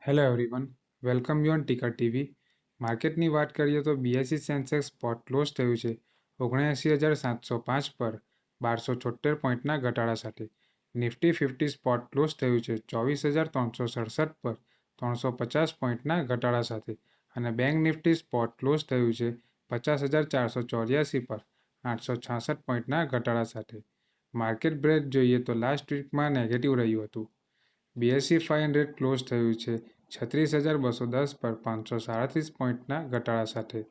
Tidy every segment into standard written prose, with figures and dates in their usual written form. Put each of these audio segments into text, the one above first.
Hello everyone, welcome you on Ticker TV. માર્કેટની વાત કરીએ તો બીએસઈ સેન્સેક્સ સ્પોટ ક્લોઝ થયું છે 79,705 પર 1276 પોઈન્ટના ઘટાડા સાથે. નિફ્ટી 50 સ્પોટ ક્લોઝ થયું છે 24,367 પર 350 પોઈન્ટના ઘટાડા સાથે. અને બેંક નિફ્ટી સ્પોટ ક્લોઝ થયું છે 50,484 પર 866 પોઈન્ટના ઘટાડા સાથે. માર્કેટ બ્રેક જોઈએ તો લાસ્ટ વીકમાં નેગેટિવ રહ્યું હતું. બીએસઈ 500 ક્લોઝ થયું છે 36,210 પર 537 પોઈન્ટના ઘટાડા સાથે.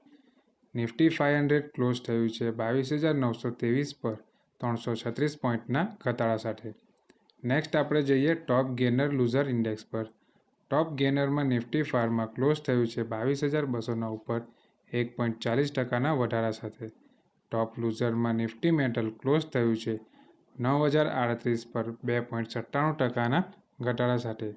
નિફ્ટી 500 ક્લોઝ થયું છે 22,923 પર 336 પોઈન્ટના ઘટાડા સાથે. નેક્સ્ટ આપણે જઈએ ટોપ ગેનર લૂઝર ઇન્ડેક્સ પર. ટોપ ગેનરમાં નિફ્ટી ફાર્મા ક્લોઝ થયું છે 22,209 પર 1.40%ના વધારા સાથે. ટોપ લૂઝરમાં નિફ્ટી મેટલ ક્લોઝ થયું છે 9,038 પર 2.97%ના ઘટાડા સાથે.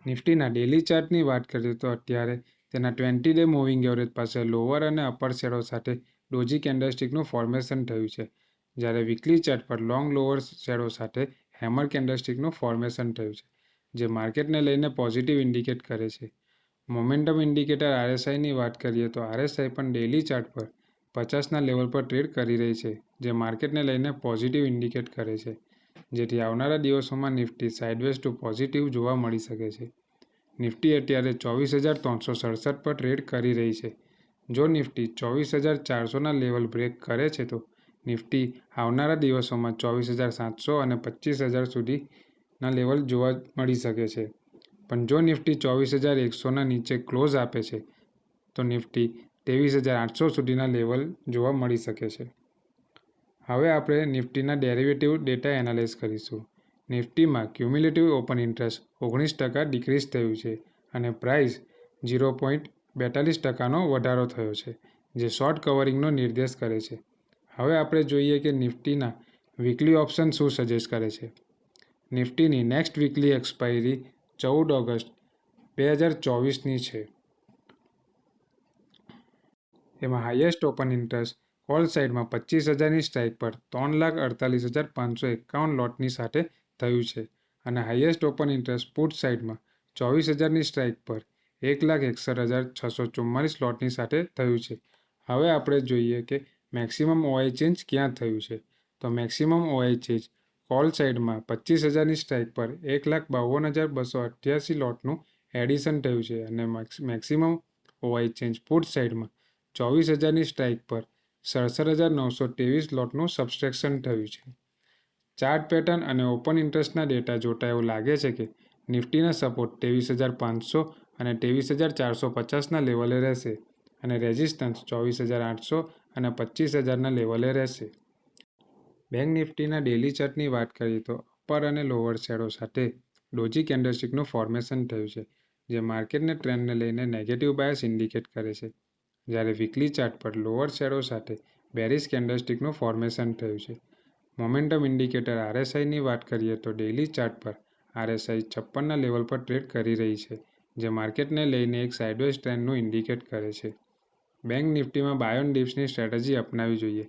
નિફ્ટીના ડેલી ચાર્ટની વાત કરીએ તો અત્યારે તેના 20 ડે મૂવિંગ એવરેજ પાસે લોઅર અને અપર શેડો સાથે ડોજી કેન્ડલસ્ટિકનું ફોર્મેશન થયું છે, જ્યારે વીકલી ચાર્ટ પર લોંગ લોઅર શેડો સાથે હેમર કેન્ડલસ્ટિકનું ફોર્મેશન થયું છે, જે માર્કેટને લઈને પોઝિટિવ ઇન્ડિકેટ કરે છે. મોમેન્ટમ ઇન્ડિકેટર આરએસઆઈની વાત કરીએ તો આરએસઆઈ પણ ડેલી ચાર્ટ પર 50ના લેવલ પર ટ્રેડ કરી રહી છે, જે માર્કેટને લઈને પોઝિટિવ ઇન્ડિકેટ કરે છે, જેથી આવનારા દિવસોમાં નિફ્ટી સાઇડવેઝ ટુ પોઝિટિવ જોવા મળી શકે છે. નિફ્ટી અત્યારે 24,367 પર ટ્રેડ કરી રહી છે. જો નિફ્ટી 24,400ના લેવલ બ્રેક કરે છે તો નિફ્ટી આવનારા દિવસોમાં 24,700 અને 25,000 સુધીના લેવલ જોવા મળી શકે છે. પણ જો નિફ્ટી 24,100ના નીચે ક્લોઝ આપે છે તો નિફ્ટી 23,800 સુધીના લેવલ જોવા મળી શકે છે. હવે આપણે નિફ્ટીના ડેરિવેટિવ ડેટા એનાલાઇઝ કરીશું. નિફ્ટીમાં ક્યુમ્યુલેટિવ ઓપન ઇન્ટરેસ્ટ 19% ડિક્રીઝ થયું છે અને પ્રાઇસ 0.42%નો વધારો થયો છે, જે શોર્ટ કવરિંગનો નિર્દેશ કરે છે. હવે આપણે જોઈએ કે નિફ્ટીના વીકલી ઓપ્શન શું સજેસ્ટ કરે છે. નિફ્ટીની નેક્સ્ટ વીકલી એક્સપાયરી 14 ઓગસ્ટ 2024ની છે. એમાં હાઈએસ્ટ ઓપન ઇન્ટરેસ્ટ કોલ સાઇડમાં 25,000ની સ્ટ્રાઇક પર 3,48,551 લોટની સાથે થયું છે અને હાઈએસ્ટ ઓપન ઇન્ટરેસ્ટ પુટ સાઇડમાં 24,000ની સ્ટ્રાઇક પર 1,61,644 લોટની સાથે થયું છે. હવે આપણે જોઈએ કે મેક્સિમમ ઓઆઈ ચેન્જ ક્યાં થયું છે. તો મેક્સિમમ ઓઆઈ ચેન્જ કોલ સાઇડમાં 25,000ની સ્ટ્રાઇક પર 1,52,288 લોટનું એડિશન થયું છે અને મેક્સિમમ ઓઆઈ ચેન્જ પુટ સાઇડમાં 24,000ની સ્ટ્રાઇક પર 67,923 લોટનું સબસ્ટ્રેક્શન થયું છે. ચાર્ટ પેટર્ન અને ઓપન ઇન્ટરેસ્ટના ડેટા જોતા એવું લાગે છે કે નિફ્ટીના સપોર્ટ 23,500 અને 23,450ના લેવલે રહેશે અને રેઝિસ્ટન્સ 24,800 અને 25,000ના લેવલે રહેશે. બેંક નિફ્ટીના ડેલી ચાર્ટની વાત કરીએ તો અપર અને લોઅર શેડો સાથે ડોજી કેન્ડલસ્ટિકનું ફોર્મેશન થયું છે, જે માર્કેટને ટ્રેન્ડને લઈને નેગેટિવ બાયસ ઇન્ડિકેટ કરે છે, જ્યારે વીકલી ચાર્ટ પર લોઅર શેડો સાથે બેરિશ કેન્ડલસ્ટિકનું ફોર્મેશન થયું છે. મોમેન્ટમ ઇન્ડિકેટર આરએસઆઈની વાત કરીએ તો ડેલી ચાર્ટ પર આરએસઆઈ 56ના લેવલ પર ટ્રેડ કરી રહી છે, જે માર્કેટને લઈને એક સાઇડવેઝ ટ્રેન્ડનું ઇન્ડિકેટ કરે છે. બેંક નિફ્ટીમાં બાય ઓન ડિપ્સની સ્ટ્રેટેજી અપનાવવી જોઈએ.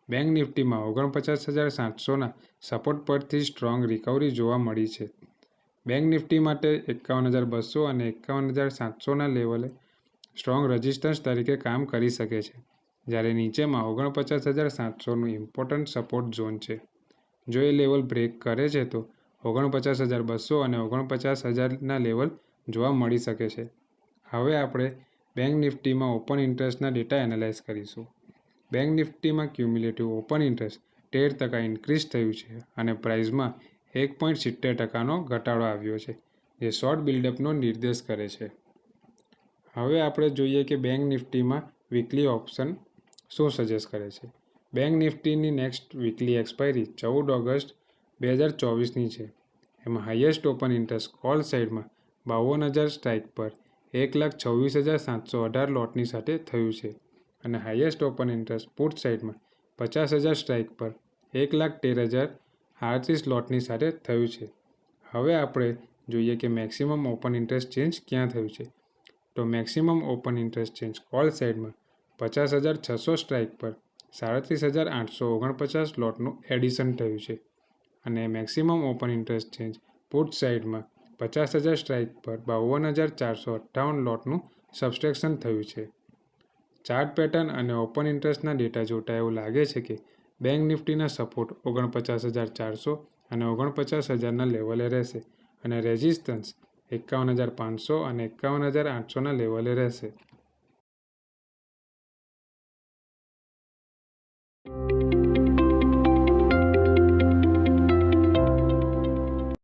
બેંક નિફ્ટીમાં 49,700ના સપોર્ટ પરથી સ્ટ્રોંગ રિકવરી જોવા મળી છે. બેંક નિફ્ટી માટે 51,200 અને 51,700ના લેવલે સ્ટ્રોંગ રેઝિસ્ટન્સ તરીકે કામ કરી શકે છે, જ્યારે નીચેમાં 49,700નું ઇમ્પોર્ટન્ટ સપોર્ટ ઝોન છે. જો એ લેવલ બ્રેક કરે છે તો 49,200 અને 49,000ના લેવલ જોવા મળી શકે છે. હવે આપણે બેંક નિફ્ટીમાં ઓપન ઇન્ટરેસ્ટના ડેટા એનાલાઇઝ કરીશું. બેંક નિફ્ટીમાં ક્યુમ્યુલેટિવ ઓપન ઇન્ટરેસ્ટ 13% ઇન્ક્રીઝ થયું છે અને પ્રાઇસમાં 1.70%નો ઘટાડો આવ્યો છે, જે શોર્ટ બિલ્ડઅપનો નિર્દેશ કરે છે. હવે આપણે જોઈએ કે બેંક નિફ્ટીમાં વીકલી ઓપ્શન શું સજેસ્ટ કરે છે. બેંક નિફ્ટીની નેક્સ્ટ વીકલી એક્સપાયરી 14 ઓગસ્ટ 2024ની છે. એમાં હાઈએસ્ટ ઓપન ઇન્ટરેસ્ટ કોલ સાઇડમાં 52,000 સ્ટ્રાઇક પર 1,26,718 લોટની સાથે થયું છે અને હાઈએસ્ટ ઓપન ઇન્ટરેસ્ટ પુટ સાઇડમાં 50,000 સ્ટ્રાઇક પર 1,13,038 લોટની સાથે થયું છે. હવે આપણે જોઈએ કે મેક્સિમમ ઓપન ઇન્ટરેસ્ટ ચેન્જ ક્યાં થયું છે. તો maximum open interest change call સાઇડમાં 50,600 સ્ટ્રાઇક પર 37,849 લોટનું એડિશન થયું છે અને maximum open interest change put સાઇડમાં 50,000 સ્ટ્રાઇક પર 52,458 લોટનું સબસ્ટ્રેક્શન થયું છે. ચાર્ટ પેટર્ન અને ઓપન ઇન્ટરેસ્ટના ડેટા જોતા એવું લાગે છે કે બેંક નિફ્ટીના સપોર્ટ 49,400 અને 49,000ના લેવલે રહેશે અને રેઝિસ્ટન્સ 51,500 અને 51,800ના લેવલે રહેશે.